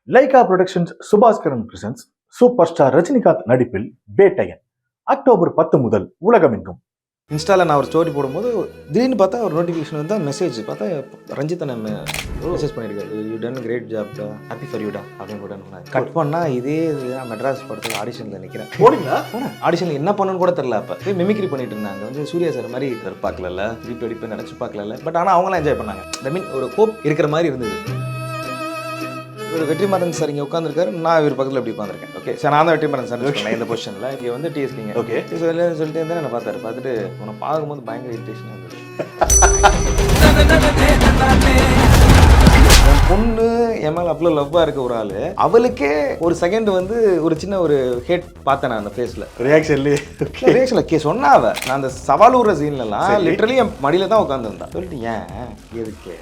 Lyca productions Subaskaran presents super star Rajinikanth நடிப்பில் Vettaiyan October 10 முதல் உலகமெங்கும். இன்ஸ்டாவில் நான் ஒரு ஸ்டோரி போடும்போது திடீர்னு பார்த்தா ஒரு நோட்டிஃபிகேஷன் வந்தால் மெசேஜ் பார்த்தா ரஞ்சித் அண்ணன் மெசேஜ் பண்ணியிருக்காரு, யூ டன் கிரேட் ஜாப் டா, ஹாப்பி ஃபார் யூடா அப்படின்னு போட்டு கட் பண்ணால் இதே நான் மெட்ராஸ் படத்தில் ஆடிஷனில் நிற்கிறேன். போனீங்களா? ஆடிஷனில் என்ன பண்ணணும்னு கூட தெரில. அப்போ போய் மிமிக்ரி பண்ணிட்டு இருந்தாங்க. வந்து சூர்யா சார் மாதிரி பார்க்கல, திருப்பி அடிப்பு நினச்சி பார்க்கல. பட் ஆனால் அவங்களாம் என்ஜாய் பண்ணாங்க. ஐ மீன் ஒரு ஹோப் இருக்கிற மாதிரி இருந்தது. ஒரு வெற்றிமாறன் சார் இங்கே உட்காந்துருக்காரு, நான் இவர் பக்கத்தில் எப்படி உட்காந்துருக்கேன். ஓகே சார், நான் தான் வெற்றிமாறன் சார் இருக்கேன் இந்த பொசிஷனில். இங்கே வந்து டிஎஸ்கிங்க. ஓகே சொல்லிட்டு இருந்தால் என்ன பார்த்துட்டு உன்னை பார்க்கும்போது பயங்கர இரிட்டேஷனாக இருந்தது. என் பொண்ணு என் மேலே அவ்வளோ லவ்வாக இருக்க ஒரு ஆள், அவளுக்கே ஒரு செகண்ட் வந்து ஒரு சின்ன ஒரு ஹேட் பார்த்தேன் நான் அந்த ஃபேஸில் ரியாக்ஷனில் சொன்னா அவ. நான் அந்த சவால் விடுற சீன்லலாம் லிட்டரலி என் மடியில் தான் உட்காந்துருந்தேன். சொல்லிட்டு ஏன் எதுக்கு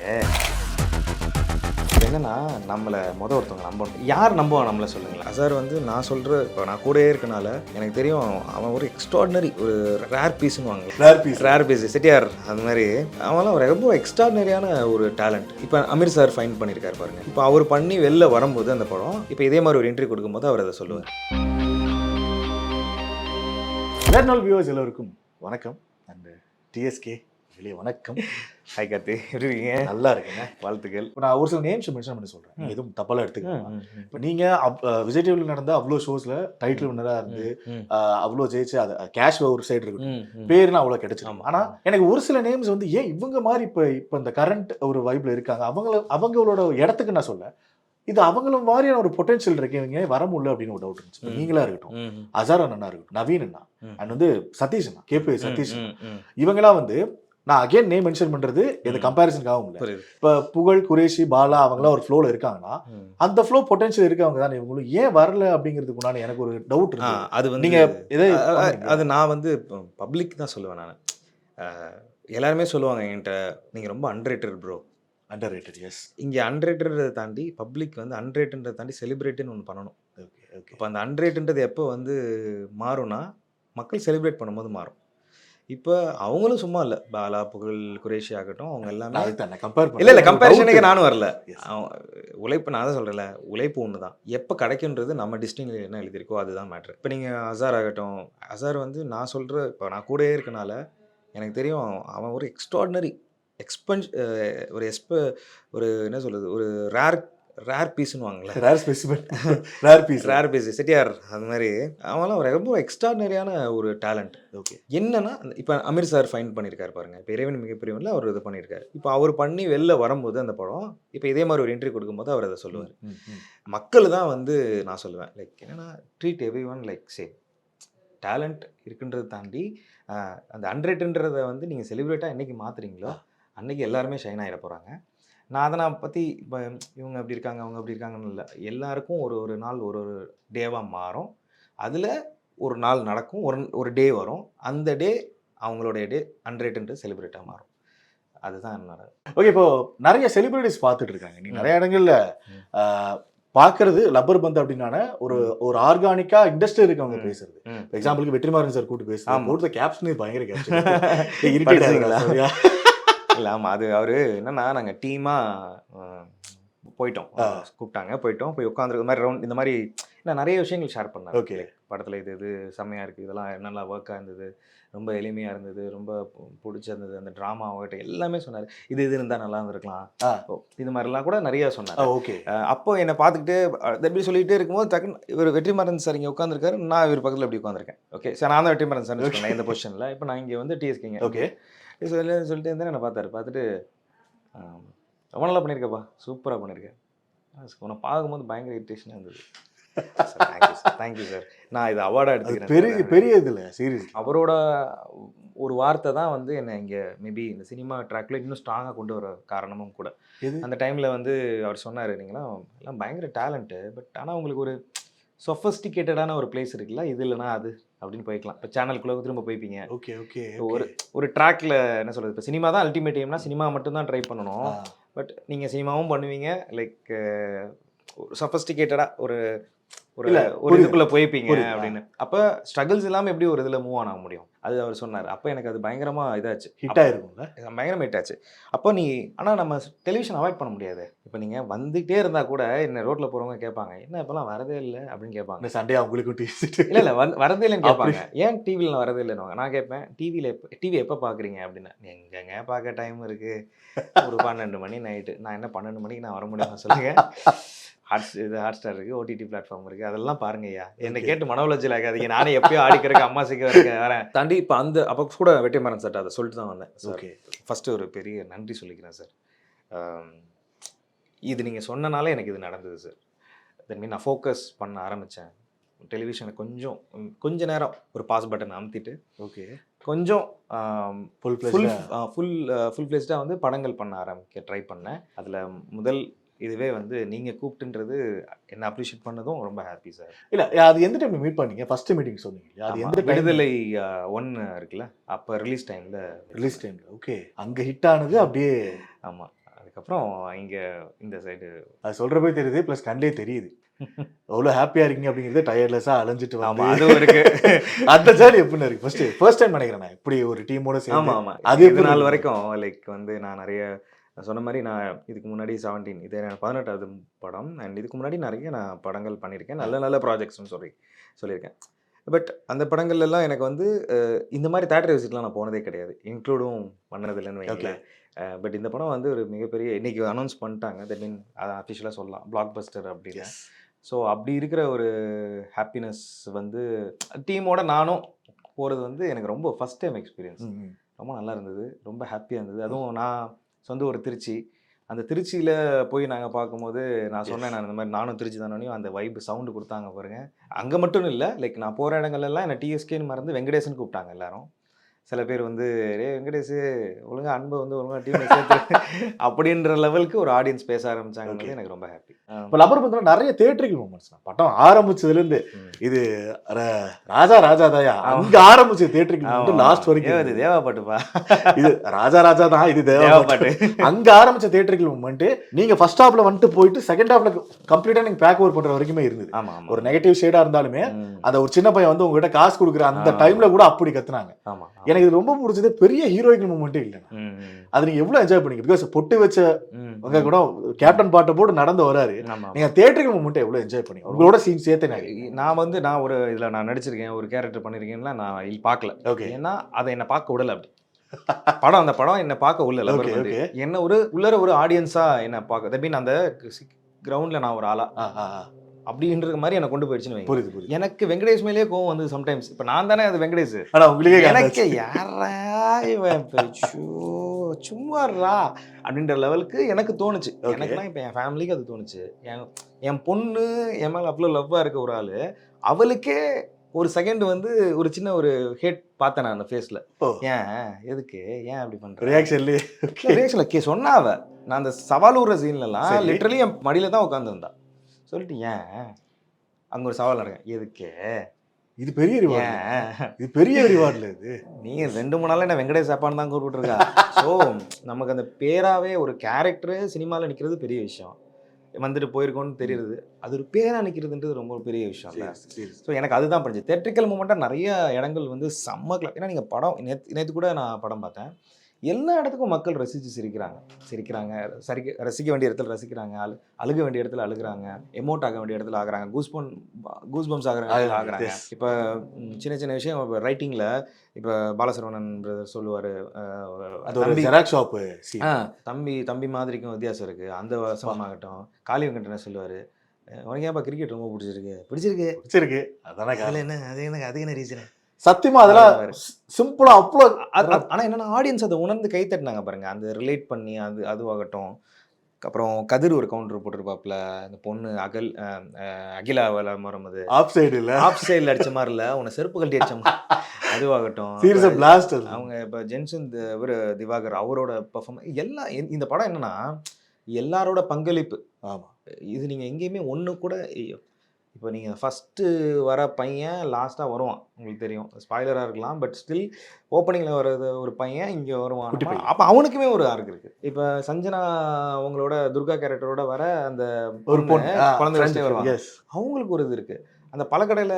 என்னன்னா நம்மளை ஒருத்தவங்க நம்பணும். யார் நம்புவான் நம்மளை சொல்லுங்களேன். சார் வந்து நான் சொல்கிற இப்போ நான் கூடயே இருக்கனால எனக்கு தெரியும் அவன் ஒரு எக்ஸ்ட்ராடினரி ஒரு ரேர் பீஸ்னு வாங்க. ரேர் பீஸ் செட்டியார் அந்த மாதிரி அவன்லாம் ஒரு ரொம்ப எக்ஸ்ட்ராடினரியான ஒரு டேலண்ட். இப்போ அமீர் சார் ஃபைன் பண்ணியிருக்காரு பாருங்க. இப்போ அவர் பண்ணி வெளில வரும்போது அந்த படம் இப்போ இதே மாதிரி ஒரு என்ட்ரி கொடுக்கும்போது அவர் அதை சொல்லுவார். நேர்நாள் வியூவர்ஸ் எல்லோருக்கும் வணக்கம். அண்ட் டிஎஸ்கே வெளியே வணக்கம். ஹாய் கார்த்தி, எப்படி இருக்கீங்க? நல்லா இருக்குங்க, வாழ்த்துக்கள். இப்போ நான் ஒரு சில நேம்ஸ் மென்ஷன் பண்ணி சொல்கிறேன், எதுவும் தப்பாலாம் எடுத்துக்கலாம். இப்போ நீங்கள் விஜய் டிவியில் நடந்த அவ்வளோ ஷோஸில் டைட்டில் வின்னராக இருந்து அவ்வளோ ஜெயிச்சு அது கேஷ் ஒரு சைடு இருக்கட்டும், பேர்னா அவ்வளோ கிடைச்சிடும். ஆனால் எனக்கு ஒரு சில நேம்ஸ் வந்து ஏன் இவங்க மாதிரி இப்போ இந்த கரண்ட் ஒரு வைப்பில் இருக்காங்க, அவங்களோட இடத்துக்கு நான் சொல்ல, இது அவங்களும் மாதிரியான ஒரு பொட்டன்ஷியல் இருக்கு, இவங்க வர முடியல அப்படின்னு ஒரு டவுட் இருந்துச்சு. நீங்களா இருக்கட்டும், அசார் அண்ணா இருக்கட்டும், நவீன் அண்ணா அண்ட் வந்து சதீஷ் அண்ணா, கேபி சதீஷ், இவங்கெல்லாம் வந்து நான் அகைன் நேம் மென்ஷன் பண்றது இந்த கம்பேரிசனுக்காக இல்லை. இப்ப புகழ், குரேஷி, பாலா அவங்களாம் ஒரு ஃப்ளோல இருக்காங்கன்னா அந்த ஃப்ளோ பொட்டன்ஷியல் இருக்கவங்க தான் இவங்களும் ஏன் வரல அப்படிங்கிறதுக்கு முன்னாடி எனக்கு ஒரு டவுட் இருக்கு. அது வந்து நீங்க அது நான் வந்து பப்ளிக் தான் சொல்லுவேன். நான் எல்லாருமே சொல்லுவாங்க என்கிட்ட, நீங்க ரொம்ப அண்டர்ரேட்டட் ப்ரோ. Underrated, yes. இங்கே அண்டர்ரேட்டட் தாண்டி பப்ளிக் வந்து அண்டர்ரேட்டட் தாண்டி செலிப்ரேட்டுன்னு ஒன்று பண்ணணும். Okay okay. இப்போ அந்த அண்டர்ரேட்டன்றது எப்போ வந்து மாறும்னா மக்கள் செலிப்ரேட் பண்ணும்போது மாறும். இப்போ அவங்களும் சும்மா இல்லை, பாலா, புகழ், குரேஷி ஆகட்டும், அவங்க எல்லாமே இல்லை கம்பேரிசனுக்கு நானும் வரல. உழைப்பு நான் தான் சொல்கிறேன்ல, உழைப்பு ஒன்று தான். எப்போ கிடைக்குன்றது நம்ம டிஸ்டினியில் என்ன எழுதியிருக்கோ அதுதான் மேட்ரு. இப்போ நீங்கள் அசார் ஆகட்டும், அசார் வந்து நான் சொல்கிற இப்போ நான் கூடயே இருக்கனால எனக்கு தெரியும் அவன் ஒரு எக்ஸ்ட்ராடினரி ஒரு என்ன சொல்கிறது, ஒரு ரேர் பீஸ்னு வாங்கல, ரேர் பீஸ் செட்டியார் அந்த மாதிரி அவன்லாம் ஒரு ரொம்ப எக்ஸ்ட்ராடினரியான ஒரு டேலண்ட். ஓகே, என்னன்னா இப்போ அமீர் சார் ஃபைன் பண்ணியிருக்காரு பாருங்க. இப்போ இறைவன் மிகப்பெரியவன்ல அவர் இது பண்ணியிருக்காரு. இப்போ அவர் பண்ணி வெளில வரும்போது அந்த படம் இப்போ இதே மாதிரி ஒரு என்ட்ரி கொடுக்கும்போது அவர் அதை சொல்லுவார். மக்கள் தான் வந்து நான் சொல்லுவேன் லைக் என்னன்னா, treat every one like same. Talent இருக்குன்றதை தாண்டி அந்த அண்டர்ரேட்டட்ன்றதை வந்து நீங்கள் செலிப்ரேட்டாக என்றைக்கு மாற்றுறீங்களோ அன்றைக்கி எல்லாருமே ஷைன் ஆகிட போகிறாங்க. நான் அதை பற்றி இப்போ இவங்க அப்படி இருக்காங்க அவங்க அப்படி இருக்காங்கன்னு இல்லை, எல்லாருக்கும் ஒரு நாள் ஒரு டேவாக மாறும். அதில் ஒரு நாள் நடக்கும், ஒரு டே வரும், அந்த டே அவங்களுடைய டே அண்டர்ரேட்டட் செலிப்ரேட்டாக மாறும். அதுதான் என்னோட. ஓகே, இப்போ நிறைய செலிபிரிட்டிஸ் பார்த்துட்டு இருக்காங்க, நீ நிறைய இடங்கள்ல பார்க்கறது லப்பர் பந்து அப்படின்னா ஒரு ஆர்கானிக்கா இண்டஸ்ட்ரி இருக்கவங்க பேசுறது. எக்ஸாம்பிளுக்கு வெற்றிமாறன் சார் கூட்டு பேசுறது, கேப்ஷனே பயங்கர கேப்ஷன். இல்லை ஆமாம், அது அவர் என்னன்னா நாங்கள் டீமாக போயிட்டோம், கூப்பிட்டாங்க, போய் உட்காந்துருக்க மாதிரி ரவுண்ட் இந்த மாதிரி நான் நிறைய விஷயங்கள் ஷேர் பண்ணேன். ஓகே, படத்தில் இது செம்மையாக இருக்குது, இதெல்லாம் என்னெல்லாம் ஒர்க்காக இருந்தது, ரொம்ப எளிமையாக இருந்தது, ரொம்ப பிடிச்சிருந்தது, அந்த ட்ராமா ஆகட்டும் எல்லாமே சொன்னார். இது இருந்தால் நல்லா இருந்திருக்கலாம், இது மாதிரிலாம் கூட நிறைய சொன்னார். ஓகே, அப்போ என்னை பார்த்துக்கிட்டு எப்படி சொல்லிகிட்டே இருக்கும்போது டக்குன்னு இவர் வெற்றிமாறன் சார் இங்கே உட்காந்துருக்காரு, நான் இவர் பக்கத்தில் எப்படி உட்காந்துருக்கேன். ஓகே சார், நான் தான் வெற்றிமாறன் சார் இருக்கேன் இந்த பொசிஷனில். இப்போ நான் இங்கே வந்து டிஎஸ்கிங்க. ஓகே சொல்லிட்டு இருந்தேன். என்னை பார்த்துட்டு ரொம்ப நல்லா பண்ணியிருக்கப்பா, சூப்பராக பண்ணியிருக்கேன், உன்னை பார்க்கும்போது பயங்கர இரிட்டேஷனாக இருந்தது. தேங்க்யூ சார், நான் இது அவார்டாக எடுத்துக்கிறேன். பெரிய இதில் சீரியஸ் அவரோட ஒரு வார்த்தை தான் வந்து என்னை இங்கே மேபி இந்த சினிமா ட்ராக்ல இன்னும் ஸ்ட்ராங்காக கொண்டு வர காரணமும் கூட. அந்த டைமில் வந்து அவர் சொன்னார், நீங்களாம் எல்லாம் பயங்கர டேலண்ட்டு, பட் ஆனால் உங்களுக்கு ஒரு சொஃபஸ்டிகேட்டடான ஒரு பிளேஸ் இருக்குல்ல, இது இல்லைனா அது அப்படின்னு போய்க்கலாம். இப்போ சேனலுக்குள்ளே திரும்ப போய்ப்பீங்க. ஓகே ஓகே, ஒரு ட்ராக்ல என்ன சொல்கிறது, இப்போ சினிமா தான் அல்டிமேட் எய்ம்னா சினிமா மட்டும்தான் ட்ரை பண்ணணும். பட் நீங்கள் சினிமாவும் பண்ணுவீங்க, லைக் சொஃபஸ்டிகேட்டடாக ஒரு இதுக்குள்ளே போய்ப்பீங்க அப்படின்னு. அப்போ ஸ்ட்ரகிள்ஸ் இல்லாமல் எப்படி ஒரு இதில் மூவ் ஆன் ஆக முடியும்? அது அவர் சொன்னார். அப்போ எனக்கு அது பயங்கரமாக இதாச்சு, ஹிட் ஆயிருக்கும்ல. பயங்கரமாக ஹிட் ஆச்சு. அப்போ ஆனால் நம்ம டெலிவிஷன் அவாய்ட் பண்ண முடியாது. இப்போ நீங்கள் வந்துகிட்டே இருந்தால் கூட என்ன ரோட்டில் போகிறவங்க கேட்பாங்க, என்ன இப்போலாம் வரதே இல்லை அப்படின்னு கேட்பாங்க. இந்த சண்டே அவங்களுக்கும் இல்லை இல்லை வரதே இல்லைன்னு கேட்பாங்க. ஏன் டிவியில் வரதே இல்லைன்னு நான் கேட்பேன், டிவி எப்போ பார்க்குறீங்க அப்படின்னா, எங்கெங்க பார்க்க டைம் இருக்குது, ஒரு 12 மணி நைட்டு, நான் என்ன 12 மணிக்கு நான் வர முடியுமா சொல்லுங்கள். ஹாட்ஸ்டார் இருக்குது, ஓடிடி பிளாட்ஃபார்ம் இருக்குது, அதெல்லாம் பாருங்க ஐயா. என்னை கேட்டு மன உளைச்சல் ஆகாதீங்க, நானே எப்பயோ ஆடிக்கிறக்கு அம்மா சீக்கிரம் வரேன் தாண்டி. இப்போ அப்போ கூட வெற்றிமாறன் சார் அதை சொல்லிட்டு தான் வந்தேன். ஓகே, ஃபஸ்ட்டு ஒரு பெரிய நன்றி சொல்லிக்கிறேன் சார். இது நீங்கள் சொன்னனால எனக்கு இது நடந்தது சார். தென் நான் ஃபோக்கஸ் பண்ண ஆரம்பித்தேன். டெலிவிஷனை கொஞ்ச நேரம் ஒரு பாஸ் பட்டன் அமுத்திட்டு, ஓகே, கொஞ்சம் ஃபுல் ஃப்ளெஜ்டாக வந்து படங்கள் பண்ண ஆரம்பிக்க ட்ரை பண்ணேன். அதில் முதல் இதுவே வந்து நீங்கள் கூப்பிட்டுன்றது என்ன அப்ரிஷியேட் பண்ணதும் ரொம்ப ஹாப்பி சார். இல்லை, அது எந்த டைம் மீட் பண்ணீங்க? ஃபர்ஸ்ட் மீட்டிங் சொன்னீங்க, அது எந்த விடுதலை 1 இருக்குல்ல, அப்போ ரிலீஸ் டைமில். ஓகே, அங்கே ஹிட் ஆனது அப்படியே. ஆமாம், அதுக்கப்புறம் இங்கே இந்த சைடு அது சொல்கிறப்பே தெரியுது, ப்ளஸ் கண்ணிலே தெரியுது எவ்வளோ ஹாப்பியாக இருக்கீங்க அப்படிங்கிறது. டயர்லெஸ்ஸாக அலைஞ்சிட்டு ஆமாம், அதுவும் இருக்கு. அந்த ஜாலி எப்படின்னு இருக்கு? ஃபர்ஸ்ட் டைம் நினைக்கிறேன் நான் இப்படி ஒரு டீமோட சேர்ந்து. ஆமாம் ஆமாம், அது இது நாள் வரைக்கும் லைக் வந்து நான் நிறைய சொன்ன மாதிரி, நான் இதுக்கு முன்னாடி 17 இது 18வது படம், அண்ட் இதுக்கு முன்னாடி நிறைய நான் படங்கள் பண்ணியிருக்கேன், நல்ல நல்ல ப்ராஜெக்ட்ஸ்னு சொல்லியிருக்கேன். பட் அந்த படங்கள்லாம் எனக்கு வந்து இந்த மாதிரி தேட்டர் விசிட்லாம் நான் போனதே கிடையாது, இன்க்ளூடும் பண்ணதில்லைன்னு வைங்களேன். பட் இந்த படம் வந்து ஒரு மிகப்பெரிய, இன்றைக்கி அனௌன்ஸ் பண்ணிட்டாங்க, தட் மீன் அதை அஃபிஷியலாக சொல்லலாம் பிளாக் பஸ்டர் அப்படின்னு. ஸோ அப்படி இருக்கிற ஒரு ஹாப்பினஸ் வந்து டீமோட நானும் போகிறது வந்து எனக்கு ரொம்ப ஃபஸ்ட் டைம் எக்ஸ்பீரியன்ஸ். ரொம்ப நல்லா இருந்தது, ரொம்ப ஹாப்பியாக இருந்தது. அதுவும் நான் சொந்த ஒரு திருச்சி, அந்த திருச்சியில் போய் நாங்கள் பார்க்கும்போது நான் சொன்னேன், நான் இந்த மாதிரி நானும் திருச்சி தானோனையும் அந்த வைப் சவுண்டு கொடுத்தாங்க பாருங்கள். அங்கே மட்டும் இல்லை, லைக் நான் போகிற இடங்கள்லாம் என்னை டிஎஸ்கேன்னு மறந்து வெங்கடேசன் கூப்பிட்டாங்க எல்லாரும். சில பேர் வந்து வெங்கடேஷ் ஒழுங்காக அன்பை வந்து ஒழுங்காக டீமில் சேர்த்து அப்படின்ற லெவலுக்கு ஒரு ஆடியன்ஸ் பேச ஆரம்பிச்சாங்க. எனக்கு ரொம்ப ஹாப்பி. இப்போ லப்பர் பந்தில் நிறைய தியேட்டரிக்கல் மூமெண்ட்ஸ் படம் ஆரம்பிச்சதுலேருந்து இது ராஜா தாயா அங்கே ஆரம்பிச்ச தியேட்டரிக்கல் லாஸ்ட் வரைக்கும் இது தேவா பாட்டுப்பா, இது ராஜா தான், இது தேவா பாட்டு. அங்கே ஆரம்பிச்ச தியேட்டரிக்கல் மூமெண்ட் நீங்கள் ஃபர்ஸ்ட் ஹாஃப்ல வந்துட்டு போயிட்டு செகண்ட் ஹாஃப்ல கம்ப்ளீட்டாக நீங்கள் பேக் ஓவர் பண்ணுற வரைக்குமே இருந்தது. ஒரு நெகட்டிவ் ஷேடாக இருந்தாலுமே அந்த ஒரு சின்ன பையன் வந்து உங்ககிட்ட காசு கொடுக்குற அந்த டைம்ல கூட அப்படி கத்துனாங்க. எனக்கு இது ரொம்ப பிடிச்சது, பெரிய ஹீரோயிக்கல் மூமெண்ட்டே இல்லை. அது நீங்க எவ்வளவு என்ஜாய் பண்ணீங்க? பிகாஸ் பொட்டு வச்சவங்க கூட கேப்டன் பாட்டை போட்டு நடந்து வராரு. நீங்க தியேட்டரிக்கல் மூமெண்ட்டை எவ்வளவு என்ஜாய் பண்ணீங்க? உங்களோட சீன் சேர்த்து நான் ஒரு இதுல நான் நடிச்சிருக்கேன், ஒரு கேரக்டர் பண்ணிருக்கேன்னா நான் பார்க்கல. ஓகே, ஏன்னா அதை என்ன பார்க்க விடல. அப்படி படம், அந்த படம் என்ன பார்க்க விடல. என்ன ஒரு ஆடியன்ஸா என்ன பார்க்க, தட் மீன் அந்த கிரவுண்ட்ல நான் ஒரு ஆளா அப்படின்ற மாதிரி எனக்கு கொண்டு போயிடுச்சுன்னு வைங்க. புரியுது. எனக்கு வெங்கடேஷ் மேலேயே கோவம் வந்து சம்டைம்ஸ். இப்போ நான் தானே அது வெங்கடேஷ், எனக்கு யாரா இவன் சும்மாறா அப்படின்ற லெவலுக்கு எனக்கு தோணுச்சு. எனக்குலாம் இப்போ என் ஃபேமிலிக்கு அது தோணுச்சு. என் பொண்ணு என் மேலே அவ்வளோ லவ்வாக இருக்க ஒரு ஆள், அவளுக்கே ஒரு செகண்ட் வந்து ஒரு சின்ன ஒரு ஹேட் பார்த்தேன் நான் அந்த ஃபேஸில். ஏன் எதுக்கு ஏன் அப்படி பண்ணுறேன் ரியாக்ஷன்ல சொன்னா அவ, நான் அந்த சவாலூர் சீன்லலாம் லிட்டரலி என் மடியில தான் உட்காந்துருந்தா. சொல்லிட்டு ஏன் அங்கே ஒரு சவால் நடக்கும், எதுக்கு இது பெரிய ரிவார்டில் இது நீங்கள் 2-3 நாள் என்ன வெங்கடேஷ் சாப்பான்னு தான் கூப்பிட்டுருக்கா. ஸோ நமக்கு அந்த பேராகவே ஒரு கேரக்டரு சினிமாவில் நிற்கிறது பெரிய விஷயம். வந்துட்டு போயிருக்கோன்னு தெரியுது, அது ஒரு பேராக நிற்கிறதுன்றது ரொம்ப பெரிய விஷயம் இல்லை. ஸோ எனக்கு அதுதான் பண்ணிச்சு. தியேட்ரிக்கல் மூமெண்ட்டாக நிறைய இடங்கள் வந்து செம்ம. ஏன்னா நீங்கள் படம் நேற்று கூட நான் படம் பார்த்தேன், எல்லா இடத்துக்கும் மக்கள் ரசித்து சிரிக்கிறாங்க, ரசிக்க வேண்டிய இடத்துல ரசிக்கிறாங்க, அழுக வேண்டிய இடத்துல அழுகிறாங்க, எமோட் ஆக வேண்டிய இடத்துல ஆகுறாங்க, கூஸ்பம்ஸ் ஆகுறாங்க. இப்போ சின்ன சின்ன விஷயம், இப்போ ரைட்டிங்கில் இப்போ பாலசரவணன் பிரதர் சொல்லுவார், தம்பி மாதிரிக்கும் வித்தியாசம் இருக்குது. அந்த வசமாகட்டும், காளி வெங்கடனை சொல்லுவார், உனக்கு ஏன்ப்பா கிரிக்கெட் ரொம்ப பிடிச்சிருக்கு அதானே என்ன அது என்ன ரீசன்? சத்தியமா அதெல்லாம் சிம்பிளா அவ்வளோ. ஆனால் என்னன்னா ஆடியன்ஸ் அதை உணர்ந்து கை தட்டினாங்க பாருங்க, அந்த ரிலேட் பண்ணி அதுவாகட்டும். அப்புறம் கதிர் ஒரு கவுண்டர் போட்டிருப்பாப்புல, அந்த பொண்ணு அகிலா வரும்போது ஆஃப் சைடில் அடிச்ச மாதிரி இல்லை, உன்னை செருப்பு கழட்டி அடிச்ச மாதிரி அதுவாகட்டும். அவங்க இப்போ ஜென்சன் இவர் திவாகர் அவரோட பர்ஃபார்மன்ஸ் எல்லாம். இந்த படம் என்னன்னா எல்லாரோட பங்களிப்பு. ஆமாம், இது நீங்கள் எங்கேயுமே ஒன்று கூட, இப்போ நீங்கள் ஃபஸ்ட்டு வர பையன் லாஸ்ட்டாக வருவான், உங்களுக்கு தெரியும், ஸ்பாய்லராக இருக்கலாம், பட் ஸ்டில் ஓப்பனிங்கில் வர்றது ஒரு பையன் இங்கே வருவான். அப்போ அவனுக்குமே ஒரு ஆர்க் இருக்குது. இப்போ சஞ்சனா அவங்களோட துர்கா கேரக்டரோட வர அந்த ஒரு பொண்ணு குழந்தை வச்சுட்டே வருவாங்க, அவங்களுக்கு ஒரு இது இருக்குது. அந்த பழக்கடையில்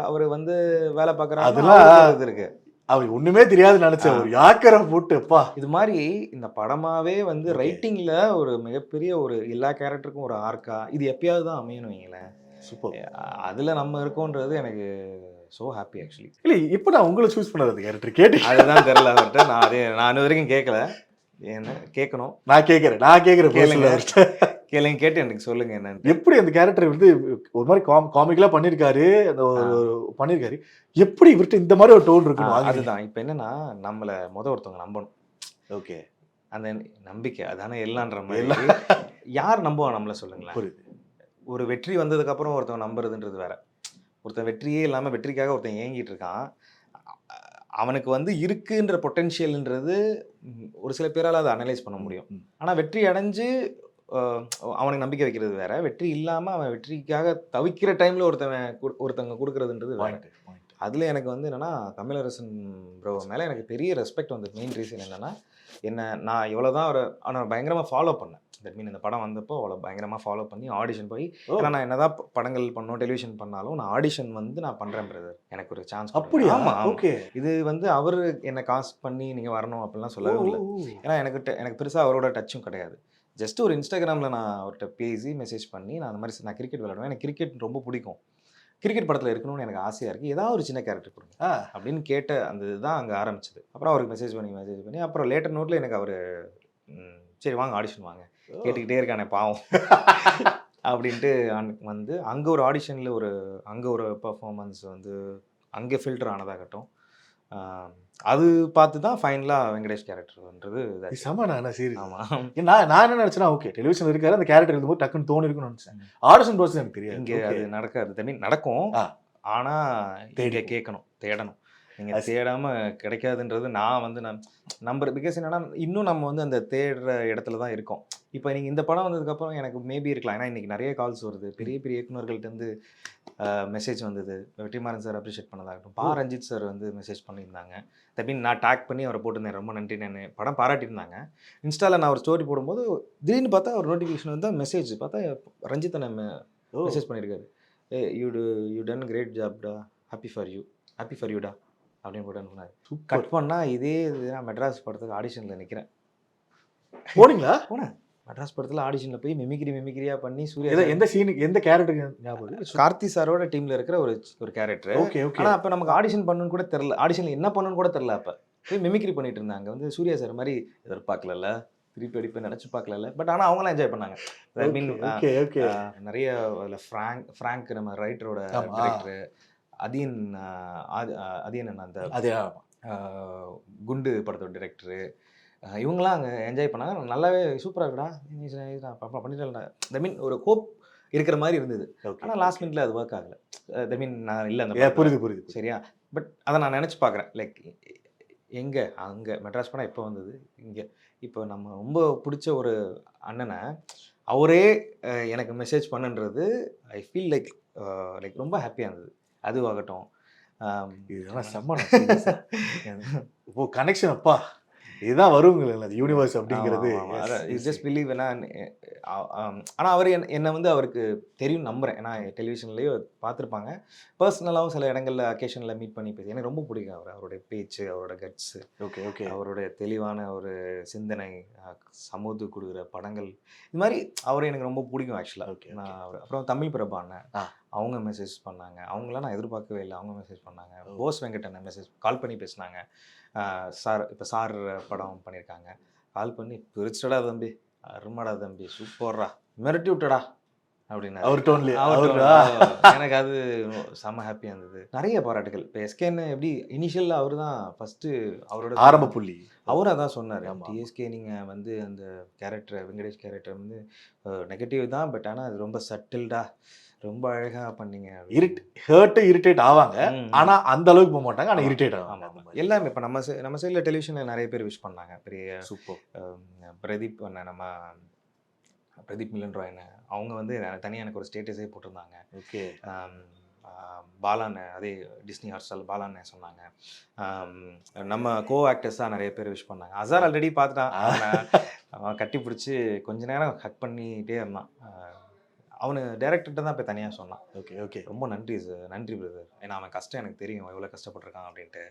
அவர் வந்து வேலை பார்க்குறாங்க, இது இருக்குது. அவருக்கு ஒண்ணுமே தெரியாதுன்னு நினைச்சேன், ஒரு யாக்கரை போட்டு அப்பா. இது மாதிரி இந்த படமாவே வந்து Okay. ரைட்டிங்ல ஒரு மிகப்பெரிய ஒரு எல்லா கேரக்டருக்கும் ஒரு ஆர்க்கா இது எப்பயாவது தான் அமையணும் வைங்களேன். சூப்பர். அதுல நம்ம இருக்கோன்றது எனக்கு ஸோ ஹாப்பி ஆக்சுவலி. இல்ல எப்ப நான் உங்களை சூஸ் பண்ணது அந்த கேரக்டர் கேட்டு அதுதான் தெரியல அவர்கிட்ட. நான் இன்ன வரைக்கும் கேட்கல. என்ன கேட்கணும்? நான் கேட்கிறேன் கேளுங்க. கேளுங்க, கேட்டு எனக்கு சொல்லுங்க என்னன்னு. எப்படி அந்த கேரக்டர் வந்து ஒரு மாதிரி காமிக்கலா பண்ணிருக்காரு, அந்த பண்ணிருக்காரு. எப்படி இவர்கிட்ட இந்த மாதிரி ஒரு டோன் இருக்கணும்? அதுதான் இப்ப என்னன்னா, நம்மள ஒருத்தவங்க நம்பணும். ஓகே. அந்த நம்பிக்கை அதானே எல்லான்ற மாதிரி. யார் நம்புவா நம்மள சொல்லுங்களேன். புரியுது. ஒரு வெற்றி வந்ததுக்கு அப்புறம் ஒருத்தவங்க நம்புறதுன்றது வேற. ஒருத்தன் வெற்றியே இல்லாம வெற்றிக்காக ஒருத்தன் ஏங்கிட்டு இருக்கான். அவனுக்கு வந்து இருக்குன்ற பொட்டென்ஷியல்ன்றது ஒரு சில பேரால் அதை அனலைஸ் பண்ண முடியும். ஆனால் வெற்றி அடைஞ்சு அவனுக்கு நம்பிக்கை வைக்கிறது வேற. வெற்றி இல்லாமல் அவன் வெற்றிக்காக தவிக்கிற டைமில் ஒருத்தவங்க கொடுக்குறதுன்றது வேற. அதில் எனக்கு வந்து என்னென்னா, தமிழரசன் ப்ரோ மேலே எனக்கு பெரிய ரெஸ்பெக்ட் வந்தது. மெயின் ரீசன் என்னென்னா, நான் இவ்வளோ தான் ஆனால் பயங்கரமாக ஃபாலோ பண்ணேன். தட் மீன் இந்த படம் வந்தப்போ அவ்வளோ பயங்கரமாக ஃபாலோ பண்ணி ஆடிஷன் போய், ஏன்னா நான் என்னதான் படங்கள் பண்ணோம் டெலிவிஷன் பண்ணாலும் நான் ஆடிஷன் வந்து நான் பண்ணுறேன் பிரதர், எனக்கு ஒரு சான்ஸ். அப்படியா? ஆமாம். ஓகே. இது வந்து அவர் என்னை காஸ்ட் பண்ணி நீங்கள் வரணும் அப்படிலாம் சொல்லவே இல்லை. ஏன்னா எனக்கு பெருசாக அவரோட டச்சும் கிடையாது. ஜஸ்ட் ஒரு இன்ஸ்டாகிராமில் நான் அவர்கிட்ட பேசி மெசேஜ் பண்ணி, நான் அந்த மாதிரி நான் கிரிக்கெட் விளையாடுவேன், எனக்கு கிரிக்கெட் ரொம்ப பிடிக்கும், கிரிக்கெட் படத்தில் இருக்கணும்னு எனக்கு ஆசையாக இருக்குது, ஏதாவது ஒரு சின்ன கேரக்டர் கொடுங்க அப்படின்னு கேட்ட அந்த இதுதான் அங்கே ஆரம்பிச்சது. அப்புறம் அவருக்கு மெசேஜ் பண்ணி அப்புறம் லேட்டர் நோட்டில் எனக்கு அவர் சரி வாங்க ஆடிஷன் வாங்க, கேட்டுக்கிட்டே இருக்கானே பாவம் அப்படின்ட்டு வந்து அங்கே ஒரு ஆடிஷனில் அங்கே ஒரு பர்ஃபார்மன்ஸ் வந்து அங்கே ஃபில்டர் ஆனதாகட்டும், அது பார்த்து தான் ஃபைனலாக வெங்கடேஷ் கேரக்டர்ன்றது. ஆமாம். நான் என்ன நினச்சேன்னா, ஓகே டெலிவிஷன் இருக்காரு, அந்த கேரக்டர் இருக்கும்போது டக்குன்னு தோணு இருக்குன்னு நினச்சேன். ஆடிஷன் ப்ராசஸ் எனக்கு தெரியாது. இங்கே அது நடக்காது. தண்ணி நடக்கும், ஆனால் கேட்கணும், தேடணும். நீங்கள் தேடாமல் கிடைக்காதுன்றது நான் வந்து நம்புறேன். பிகாஸ் என்னன்னா, இன்னும் நம்ம வந்து அந்த தேடுற இடத்துல தான் இருக்கோம். இப்போ நீங்கள் இந்த படம் வந்ததுக்கப்புறம் எனக்கு மேபி இருக்கலாம். ஏன்னா இன்றைக்கி நிறைய கால்ஸ் வருது, பெரிய பெரிய இயக்குநர்கள்ட்டேருந்து மெசேஜ் வந்தது. வெற்றிமாறன் சார் அப்ரிஷியேட் பண்ணதாகட்டும், ரஞ்சித் சார் வந்து மெசேஜ் பண்ணியிருந்தாங்க. தட் மீன் நான் டேக் பண்ணி அவரை போட்டிருந்தேன், ரொம்ப நன்றி, நான் படம் பாராட்டியிருந்தாங்க. இன்ஸ்டாவில் நான் ஒரு ஸ்டோரி போடும்போது திடீர்னு பார்த்தா ஒரு நோட்டிஃபிகேஷன் வந்து மெசேஜ் பார்த்தா ரஞ்சித் அண்ணன் மெசேஜ் பண்ணியிருக்காரு. யூ டன் கிரேட் ஜாப்டா, ஹாப்பி ஃபார் யூடா அப்படின்னு போட்டு அனுப்புனாரு. கட் பண்ணால் இதே இது நான் மெட்ராஸ் படத்துக்கு ஆடிஷனில் நிற்கிறேன். போனீங்களா? போனேன். மெட்ராஸ் படத்தில் ஆடிஷனில் போய் மிமிக்ரியாக பண்ணி சூர்யா எந்த சீனுக்கு எந்த கேரக்டருக்கு ஞாபகம்? கார்த்தி சாரோட டீமில் இருக்கிற ஒரு கேரக்டர். Okay okay. ஆனால் அப்போ நமக்கு ஆடிஷன் பண்ணணும்னு கூட தெரில, ஆடிஷனில் என்ன பண்ணணும்னு கூட தெரில. அப்போ போய் மிமிக்ரி பண்ணிட்டு இருந்தாங்க. வந்து சூர்யா சார் மாதிரி எதிர்பார்க்கல, திருப்பி அடிப்பேன் நினச்சி பார்க்கல. பட் ஆனால் அவங்களாம் என்ஜாய் பண்ணாங்க. ஐ மீன் நிறைய அதில் ஃப்ராங்க் நம்ம ரைட்டரோட டைரக்டர், அதியன் அந்த குண்டு படத்தோட டைரக்டரு, இவங்களாம் அங்கே என்ஜாய் பண்ணாங்க. நல்லாவே சூப்பராக இருக்குடா பண்ணிட்டேன்டா. ஐ மீன் ஒரு ஹோப் இருக்கிற மாதிரி இருந்தது. ஆனால் லாஸ்ட் மினிட்ல அது ஒர்க் ஆகலை. ஐ மீன் நான் இல்லை அந்த புரியுது சரியா. பட் அதை நான் நினச்சி பார்க்குறேன், லைக் எங்கே அங்கே மெட்ராஸ் படம் எப்போ வந்தது, இங்கே இப்போ நம்ம ரொம்ப பிடிச்ச ஒரு அண்ணனை அவரே எனக்கு மெசேஜ் பண்ணுன்றது ஐ ஃபீல் லைக் ரொம்ப ஹாப்பியாக இருந்தது. அதுவாகட்டும், இதெல்லாம் செம்ம இப்போ கனெக்ஷன் அப்பா இதுதான் வருங்களா யூனிவர்ஸ் அப்படிங்கிறது. Just believe. ஆனால் அவர் என்னை வந்து அவருக்கு தெரியும் நம்புகிறேன். ஏன்னா டெலிவிஷன்லேயே பார்த்துருப்பாங்க, பர்சனலாகவும் சில இடங்களில் அக்கேஷனில் மீட் பண்ணி பேசி எனக்கு ரொம்ப பிடிக்கும் அவருடைய பேச்சு, அவரோட கட்ஸு, ஓகே அவருடைய தெளிவான ஒரு சிந்தனை, சமூகத்துக்கு கொடுக்குற படங்கள், இது மாதிரி அவரை எனக்கு ரொம்ப பிடிக்கும் ஆக்சுவலாக. ஓகே. நான் அப்புறம் தமிழ் பிரபா அண்ணன் அவங்க மெசேஜ் பண்ணாங்க. அவங்களாம் நான் எதிர்பார்க்கவே இல்லை, அவங்க மெசேஜ் பண்ணாங்க. போஸ் வெங்கட் மெசேஜ் கால் பண்ணி பேசினாங்க. சார் இப்போ சார் படம் பண்ணியிருக்காங்க, கால் பண்ணி பிரிச்சுடா தம்பி, அருமாடா தம்பி, சூப்பர்ரா, மிரட்டி விட்டடா அப்படின்னா அவர் டோன்ல எனக்கு அது செம்ம ஹாப்பியாக இருந்தது. நிறைய பாராட்டுகள். இப்போ எஸ்கேன்னு எப்படி இனிஷியலில் அவர் தான் ஃபஸ்ட்டு அவரோட ஆரம்ப புள்ளி, அவரும் அதான் சொன்னார். டிஎஸ்கே நீங்கள் வந்து அந்த கேரக்டர் வெங்கடேஷ் கேரக்டர் வந்து நெகட்டிவ் தான், பட் ஆனால் அது ரொம்ப சட்டில்டா, ரொம்ப அழகா பண்ணீங்க. இரிட்டேட் ஆவாங்க, ஆனா அந்த அளவுக்கு போக மாட்டாங்க, ஆனா இரிட்டேட் ஆவாங்க. எல்லாமே இப்போ நம்ம சைடில் டெலிவிஷனில் நிறைய பேர் விஷ் பண்ணாங்க. பெரிய சூப்பர் பிரதீப் அண்ணன், நம்ம பிரதீப் மிலன் ராய் அண்ணன், அவங்க வந்து தனியாக எனக்கு ஒரு ஸ்டேட்டஸே போட்டிருந்தாங்க. ஓகே. பாலாண்ண, அதே டிஸ்னி ஹாட்ஸ்டார் பாலாண்ண சொன்னாங்க. நம்ம கோ ஆக்டர்ஸாக நிறைய பேர் விஷ் பண்ணாங்க. அசார் ஆல்ரெடி பார்த்துட்டான், அவன் கட்டி பிடிச்சி கொஞ்ச நேரம் ஹக் பண்ணிகிட்டே இருந்தான். அவனு டேரக்டர்கிட்ட தான் போய் தனியாக சொன்னான். Okay okay. ரொம்ப நன்றி சார், நன்றி பிரதர், ஏன்னா அவன் கஷ்டம் எனக்கு தெரியும், எவ்வளோ கஷ்டப்பட்டிருக்கான் அப்படின்ட்டு.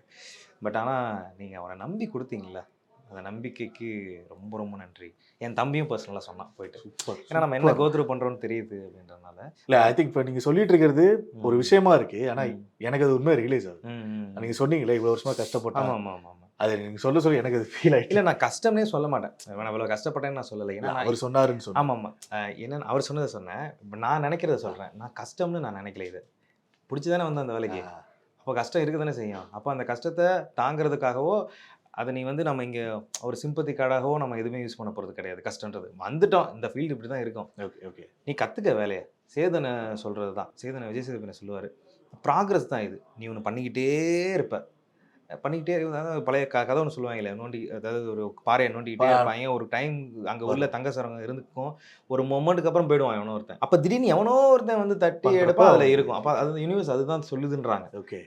பட் ஆனால் நீங்கள் அவனை நம்பி கொடுத்தீங்கள, அந்த நம்பிக்கைக்கு ரொம்ப ரொம்ப நன்றி. என் தம்பியும் பர்சனலாக சொன்னான் போயிட்டு. சூப்பர். ஏன்னா நம்ம என்ன கோத்ரூ பண்ணுறோன்னு தெரியுது அப்படின்றதுனால. இல்லை ஐ திங்க் இப்போ நீங்கள் சொல்லிட்டு இருக்கிறது ஒரு விஷயமா இருக்கு, ஆனால் எனக்கு அது உண்மை ரியலைஸ் ஆகுது. நீங்கள் சொன்னீங்களே இவ்வளோ வருஷமா கஷ்டப்பட்டேன். ஆமாம் ஆமாம் ஆமாம். அது நீங்கள் சொல்ல எனக்கு அது ஃபீல் ஆகிட்டு. இல்லை நான் கஷ்டம்னே சொல்ல மாட்டேன், நான் இவ்வளோ கஷ்டப்பட்டேன்னு நான் சொல்லலை. ஏன்னா அவர் சொன்னாருன்னு சொன்னேன். ஆமாம் ஆமாம். என்னென்னு அவர் சொன்னதை சொன்னேன். இப்போ நான் நினைக்கிறத சொல்கிறேன். நான் கஷ்டம்னு நான் நினைக்கல, இது பிடிச்சி தானே வந்து அந்த வேலைக்கு. அப்போ கஷ்டம் இருக்க தானே செய்யும். அப்போ அந்த கஷ்டத்தை தாங்கிறதுக்காகவோ அதை நீ வந்து நம்ம இங்கே ஒரு சிம்பத்திக்காகவோ நம்ம எதுவுமே யூஸ் பண்ண போகிறது கிடையாது. கஷ்டன்றது வந்துட்டோம், இந்த ஃபீல்டு இப்படி தான் இருக்கும். Okay okay. நீ கற்றுக்க வேலையை. சேதனை சொல்கிறது தான், சேதனை விஜய் சேதுபதி சொல்லுவார், ப்ராக்ரஸ் தான் இது. நீ ஒன்று பண்ணிக்கிட்டே இருப்ப, பண்ணிக்கிட்டே இருந்தாலும் பழைய கதை ஒன்று சொல்லுவாங்களே, நோண்டி அதாவது ஒரு பாறையை நோண்டிக்கிட்டே இருப்பாங்க. ஒரு டைம் அங்கே உள்ள தங்க சரங்க இருந்துக்கும், ஒரு மொமெண்ட்டுக்கு அப்புறம் போயிடுவான் எவனோ ஒருத்தன். அப்போ திடீர்னு எவனோ ஒருத்தன் வந்து தட்டி எடுப்பா அதில் இருக்கும். அப்போ அது யூனிவர்ஸ் அதுதான் சொல்லுதுன்றாங்க. ஓகே.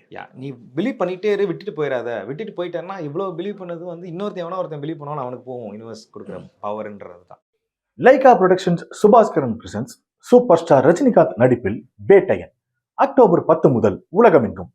நீ பிலீவ் பண்ணிகிட்டே இரு, விட்டுட்டு போயிடாத. விட்டுட்டு போயிட்டேன்னா இவ்வளோ பிலீவ் பண்ணது வந்து இன்னொருத்தன் எவனோ ஒருத்தன் பிலீவ் பண்ணுவான்னு அவனுக்கு போகும். யூனிவர்ஸ் கொடுக்குற பவர்ன்றது தான். Lyca productions Subaskaran presents super star Rajinikanth நடிப்பில் வேட்டையன் அக்டோபர் 10 முதல் உலகமெங்கும்.